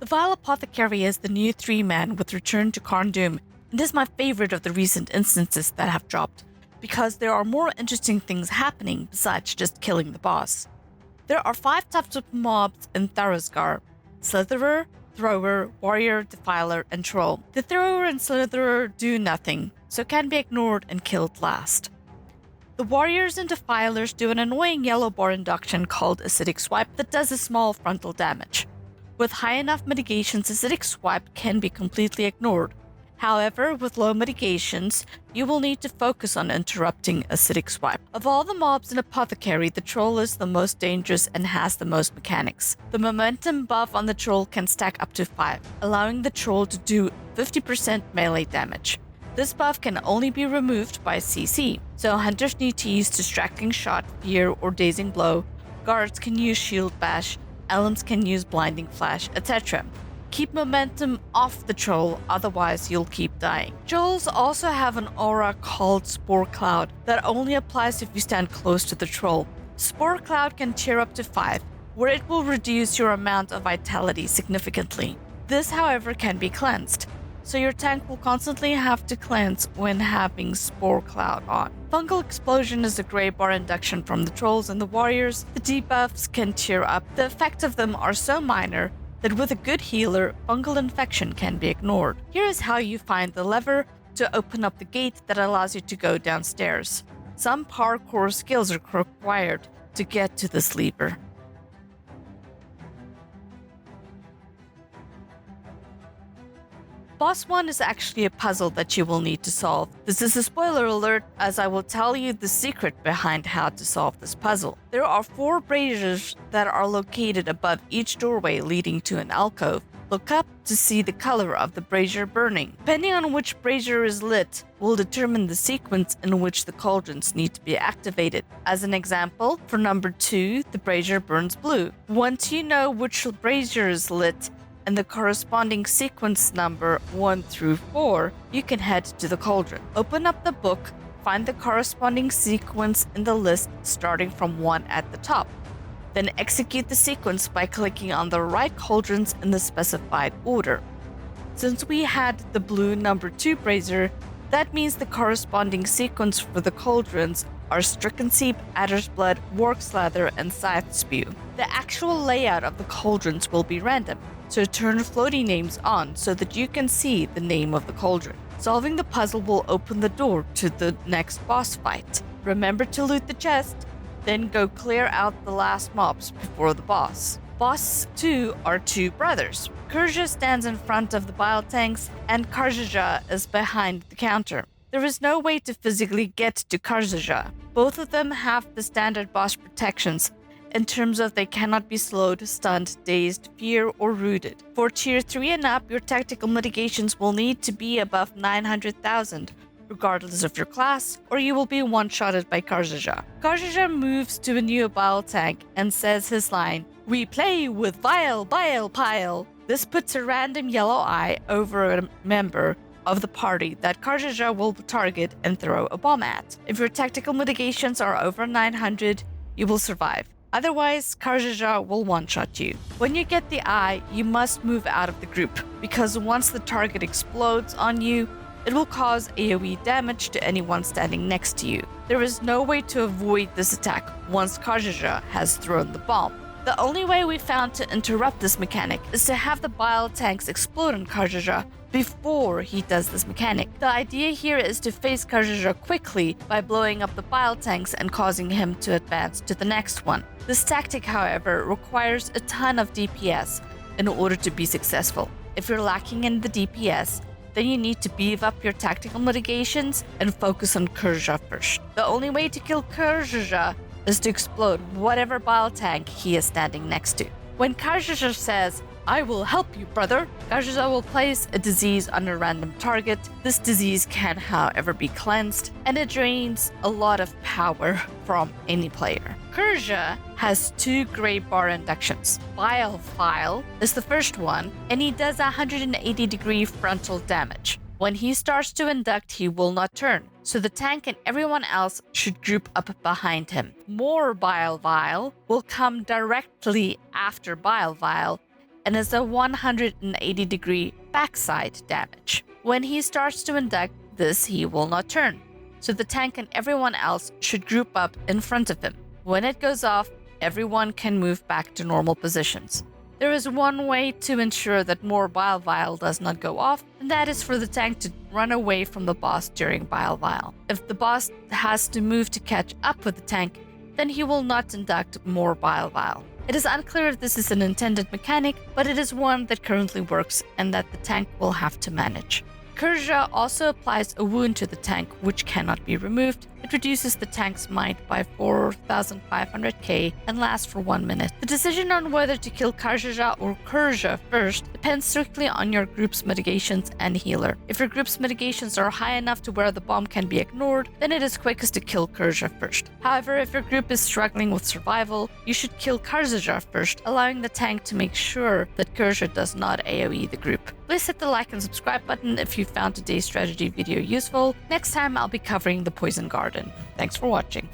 The Vile Apothecary is the new 3-man with Return to Carn Dum, and is my favorite of the recent instances that have dropped, because there are more interesting things happening besides just killing the boss. There are 5 types of mobs in Thaurisgar: Slitherer, Thrower, Warrior, Defiler, and Troll. The Thrower and Slitherer do nothing, so can be ignored and killed last. The Warriors and Defilers do an annoying yellow bar induction called Acidic Swipe that does a small frontal damage. With high enough mitigations, Acidic Swipe can be completely ignored. However, with low mitigations, you will need to focus on interrupting Acidic Swipe. Of all the mobs in Apothecary, the Troll is the most dangerous and has the most mechanics. The momentum buff on the Troll can stack up to 5, allowing the Troll to do 50% melee damage. This buff can only be removed by CC, so hunters need to use Distracting Shot, Fear, or Dazing Blow, guards can use Shield Bash, Elems can use Blinding Flash, etc. Keep momentum off the Troll, otherwise you'll keep dying. Trolls also have an aura called Spore Cloud that only applies if you stand close to the Troll. Spore Cloud can cheer up to 5, where it will reduce your amount of vitality significantly. This, however, can be cleansed, so your tank will constantly have to cleanse when having Spore Cloud on. Fungal Explosion is a grey bar induction from the Trolls and the Warriors. The debuffs can cheer up. The effects of them are so minor that with a good healer, fungal infection can be ignored. Here is how you find the lever to open up the gate that allows you to go downstairs. Some parkour skills are required to get to this lever. Boss 1 is actually a puzzle that you will need to solve. This is a spoiler alert, as I will tell you the secret behind how to solve this puzzle. There are 4 braziers that are located above each doorway leading to an alcove. Look up to see the color of the brazier burning. Depending on which brazier is lit will determine the sequence in which the cauldrons need to be activated. As an example, for number 2, the brazier burns blue. Once you know which brazier is lit, and the corresponding sequence number 1 through 4, you can head to the cauldron. Open up the book, find the corresponding sequence in the list starting from 1 at the top. Then execute the sequence by clicking on the right cauldrons in the specified order. Since we had the blue number 2 brazier, that means the corresponding sequence for the cauldrons are Stricken Seep, Adder's Blood, Warg Slather, and Scythe Spew. The actual layout of the cauldrons will be random, so turn floaty names on so that you can see the name of the cauldron. Solving the puzzle will open the door to the next boss fight. Remember to loot the chest, then go clear out the last mobs before the boss. Boss 2 are 2 brothers. Kurja stands in front of the bile tanks, and Karzaja is behind the counter. There is no way to physically get to Karzaja. Both of them have the standard boss protections, in terms of they cannot be slowed, stunned, dazed, fear, or rooted. For tier 3 and up, your tactical mitigations will need to be above 900,000, regardless of your class, or you will be one-shotted by Karzaja. Karzaja moves to a new bile tank and says his line, "We play with Vile Bile Pile." This puts a random yellow eye over a member of the party that Karzaja will target and throw a bomb at. If your tactical mitigations are over 900, you will survive. Otherwise, Karzaja will one-shot you. When you get the eye, you must move out of the group, because once the target explodes on you, it will cause AoE damage to anyone standing next to you. There is no way to avoid this attack once Karzaja has thrown the bomb. The only way we found to interrupt this mechanic is to have the bile tanks explode on Karzaja before he does this mechanic. The idea here is to face Karzaja quickly by blowing up the bile tanks and causing him to advance to the next one. This tactic, however, requires a ton of DPS in order to be successful. If you're lacking in the DPS, then you need to beef up your tactical mitigations and focus on Karzaja first. The only way to kill Karzaja is to explode whatever bile tank he is standing next to. When Karzaja says, "I will help you, brother," Karzaja will place a disease on a random target. This disease can, however, be cleansed, and it drains a lot of power from any player. Karzaja has 2 grey bar inductions. Vile File is the first one, and he does 180-degree frontal damage. When he starts to induct, he will not turn, so the tank and everyone else should group up behind him. More Bile Vile will come directly after Bile Vile, and is a 180-degree backside damage. When he starts to induct this, he will not turn, so the tank and everyone else should group up in front of him. When it goes off, everyone can move back to normal positions. There is one way to ensure that more Bile Vial does not go off, and that is for the tank to run away from the boss during Bile Vial. If the boss has to move to catch up with the tank, then he will not induct more Bile Vial. It is unclear if this is an intended mechanic, but it is one that currently works and that the tank will have to manage. Kurja also applies a wound to the tank, which cannot be removed. It reduces the tank's might by 4,500k and lasts for 1 minute. The decision on whether to kill Karjaja or Kurja first depends strictly on your group's mitigations and healer. If your group's mitigations are high enough to where the bomb can be ignored, then it is quickest to kill Kurja first. However, if your group is struggling with survival, you should kill Karjaja first, allowing the tank to make sure that Kurja does not AoE the group. Please hit the like and subscribe button if you found today's strategy video useful. Next time I'll be covering the Poison Garden. Thanks for watching.